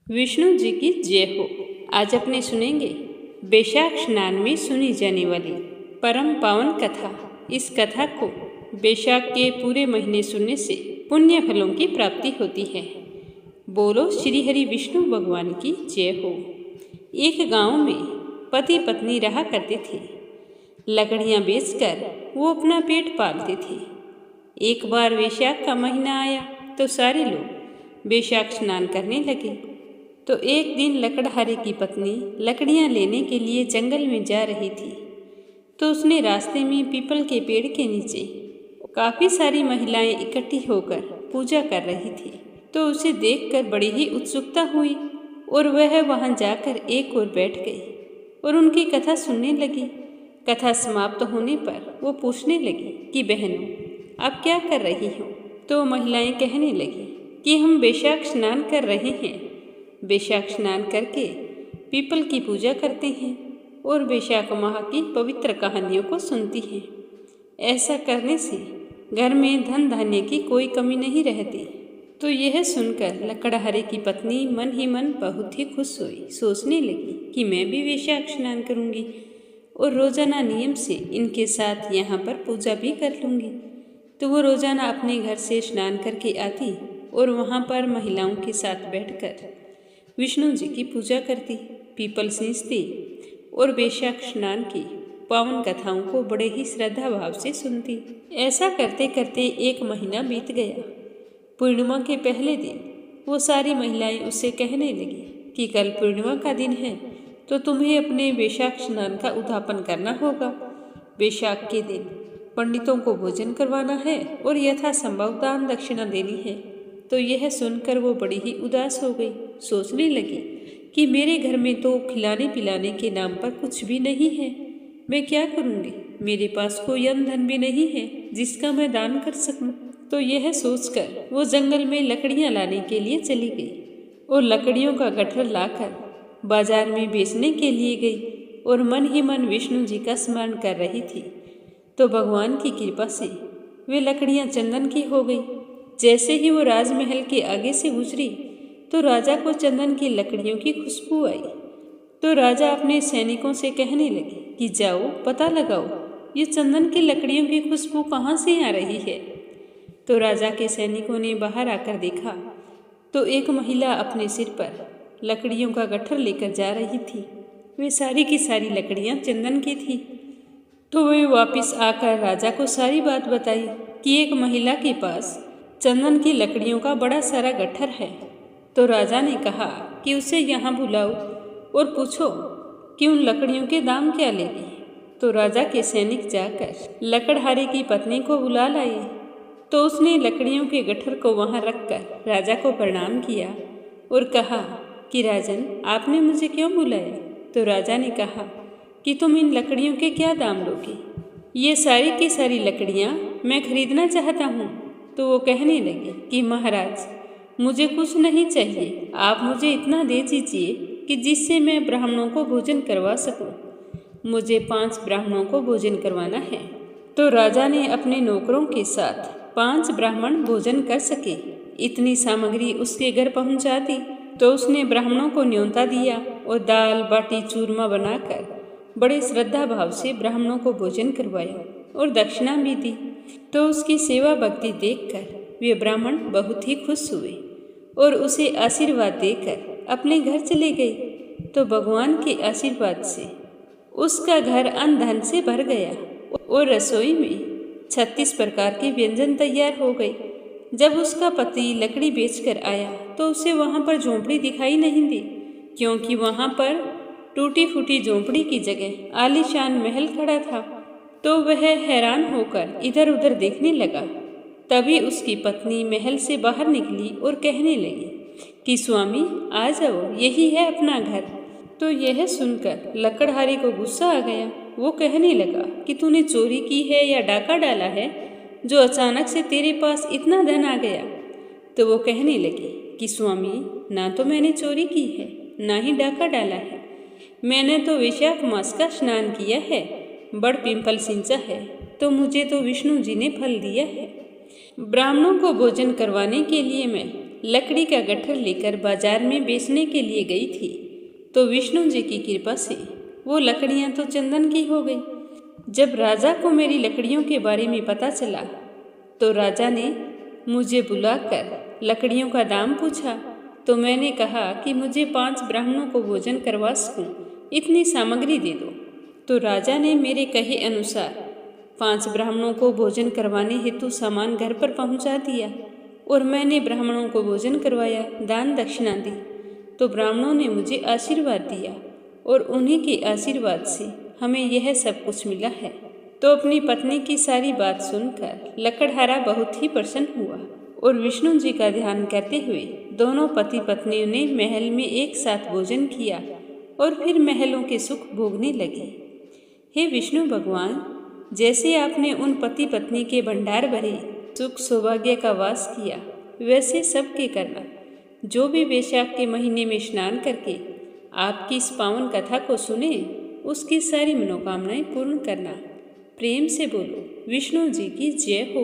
विष्णु जी की जय हो। आज अपने सुनेंगे वैशाख स्नान में सुनी जाने वाली परम पावन कथा। इस कथा को वैशाख के पूरे महीने सुनने से पुण्य फलों की प्राप्ति होती है। बोलो श्री हरि विष्णु भगवान की जय हो। एक गांव में पति पत्नी रहा करते थे। लकड़ियां बेचकर वो अपना पेट पालते थे। एक बार वैशाख का महीना आया तो सारे लोग वैशाख स्नान करने लगे। तो एक दिन लकड़हारे की पत्नी लकड़ियां लेने के लिए जंगल में जा रही थी। तो उसने रास्ते में पीपल के पेड़ के नीचे काफ़ी सारी महिलाएं इकट्ठी होकर पूजा कर रही थी। तो उसे देखकर बड़ी ही उत्सुकता हुई और वह वहां जाकर एक ओर बैठ गई और उनकी कथा सुनने लगी। कथा समाप्त होने पर वो पूछने लगी कि बहनों, आप क्या कर रही हो? तो महिलाएं कहने लगी कि हम वैशाख स्नान कर रहे हैं। वैशाख स्नान करके पीपल की पूजा करते हैं और वैशाख माह की पवित्र कहानियों को सुनती हैं। ऐसा करने से घर में धन धान्य की कोई कमी नहीं रहती। तो यह सुनकर लकड़हारे की पत्नी मन ही मन बहुत ही खुश हुई। सोचने लगी कि मैं भी वैशाख स्नान करूंगी और रोजाना नियम से इनके साथ यहाँ पर पूजा भी कर लूंगी। तो वो रोजाना अपने घर से स्नान करके आती और वहाँ पर महिलाओं के साथ बैठकर विष्णु जी की पूजा करती, पीपल सींचती और वैशाख स्नान की पावन कथाओं को बड़े ही श्रद्धा भाव से सुनती। ऐसा करते करते एक महीना बीत गया। पूर्णिमा के पहले दिन वो सारी महिलाएं उससे कहने लगी कि कल पूर्णिमा का दिन है तो तुम्हें अपने वैशाख स्नान का उद्यापन करना होगा। वैशाख के दिन पंडितों को भोजन करवाना है और यथासंभव दान दक्षिणा देनी है। तो यह सुनकर वो बड़ी ही उदास हो गई। सोचने लगी कि मेरे घर में तो खिलाने पिलाने के नाम पर कुछ भी नहीं है। मैं क्या करूँगी? मेरे पास कोई अन्न धन भी नहीं है जिसका मैं दान कर सकूं। तो यह सोचकर वो जंगल में लकड़ियां लाने के लिए चली गई और लकड़ियों का गट्ठर लाकर बाजार में बेचने के लिए गई और मन ही मन विष्णु जी का स्मरण कर रही थी। तो भगवान की कृपा से वे लकड़ियां चंदन की हो गई। जैसे ही वो राजमहल के आगे से गुजरी तो राजा को चंदन की लकड़ियों की खुशबू आई। तो राजा अपने सैनिकों से कहने लगे कि जाओ पता लगाओ ये चंदन की लकड़ियों की खुशबू कहाँ से आ रही है। तो राजा के सैनिकों ने बाहर आकर देखा तो एक महिला अपने सिर पर लकड़ियों का गट्ठर लेकर जा रही थी। वे सारी की सारी लकड़ियाँ चंदन की थी। तो वे वापस आकर राजा को सारी बात बताई कि एक महिला के पास चंदन की लकड़ियों का बड़ा सारा गट्ठर है। तो राजा ने कहा कि उसे यहाँ बुलाओ और पूछो कि उन लकड़ियों के दाम क्या लेगी। तो राजा के सैनिक जाकर लकड़हारे की पत्नी को बुला लाए। तो उसने लकड़ियों के गट्ठर को वहाँ रखकर राजा को प्रणाम किया और कहा कि राजन, आपने मुझे क्यों बुलाया? तो राजा ने कहा कि तुम इन लकड़ियों के क्या दाम लोगे? ये सारी की सारी लकड़ियाँ मैं खरीदना चाहता हूँ। तो वो कहने लगे कि महाराज, मुझे कुछ नहीं चाहिए, आप मुझे इतना दे दीजिए कि जिससे मैं ब्राह्मणों को भोजन करवा सकूं। मुझे 5 ब्राह्मणों को भोजन करवाना है। तो राजा ने अपने नौकरों के साथ 5 ब्राह्मण भोजन कर सके इतनी सामग्री उसके घर पहुंचा दी। तो उसने ब्राह्मणों को न्योता दिया और दाल बाटी चूरमा बनाकर बड़े श्रद्धा भाव से ब्राह्मणों को भोजन करवाया और दक्षिणा भी दी। तो उसकी सेवा भक्ति देखकर वे ब्राह्मण बहुत ही खुश हुए और उसे आशीर्वाद देकर अपने घर चले गए। तो भगवान के आशीर्वाद से उसका घर अन्न धन से भर गया और रसोई में 36 प्रकार के व्यंजन तैयार हो गए। जब उसका पति लकड़ी बेचकर आया तो उसे वहाँ पर झोंपड़ी दिखाई नहीं दी, क्योंकि वहाँ पर टूटी फूटी झोंपड़ी की जगह आलीशान महल खड़ा था। तो वह हैरान होकर इधर उधर देखने लगा। तभी उसकी पत्नी महल से बाहर निकली और कहने लगी कि स्वामी आ जाओ, यही है अपना घर। तो यह सुनकर लकड़हारे को गुस्सा आ गया। वो कहने लगा कि तूने चोरी की है या डाका डाला है जो अचानक से तेरे पास इतना धन आ गया। तो वो कहने लगी कि स्वामी, ना तो मैंने चोरी की है ना ही डाका डाला है। मैंने तो वैशाख मास का स्नान किया है, बड़ पिंपल सिंचा है, तो मुझे तो विष्णु जी ने फल दिया है। ब्राह्मणों को भोजन करवाने के लिए मैं लकड़ी का गट्ठर लेकर बाजार में बेचने के लिए गई थी तो विष्णु जी की कृपा से वो लकड़ियाँ तो चंदन की हो गई। जब राजा को मेरी लकड़ियों के बारे में पता चला तो राजा ने मुझे बुलाकर लकड़ियों का दाम पूछा तो मैंने कहा कि मुझे 5 ब्राह्मणों को भोजन करवा सकूं, इतनी सामग्री दे दो। तो राजा ने मेरे कहे अनुसार 5 ब्राह्मणों को भोजन करवाने हेतु सामान घर पर पहुंचा दिया और मैंने ब्राह्मणों को भोजन करवाया, दान दक्षिणा दी। तो ब्राह्मणों ने मुझे आशीर्वाद दिया और उन्हीं के आशीर्वाद से हमें यह सब कुछ मिला है। तो अपनी पत्नी की सारी बात सुनकर लकड़हारा बहुत ही प्रसन्न हुआ और विष्णु जी का ध्यान करते हुए दोनों पति पत्नियों ने महल में एक साथ भोजन किया और फिर महलों के सुख भोगने लगे। हे विष्णु भगवान, जैसे आपने उन पति पत्नी के भंडार भरे सुख सौभाग्य का वास किया वैसे सबके करना। जो भी वैशाख के महीने में स्नान करके आपकी इस पावन कथा को सुने उसकी सारी मनोकामनाएं पूर्ण करना। प्रेम से बोलो विष्णु जी की जय हो।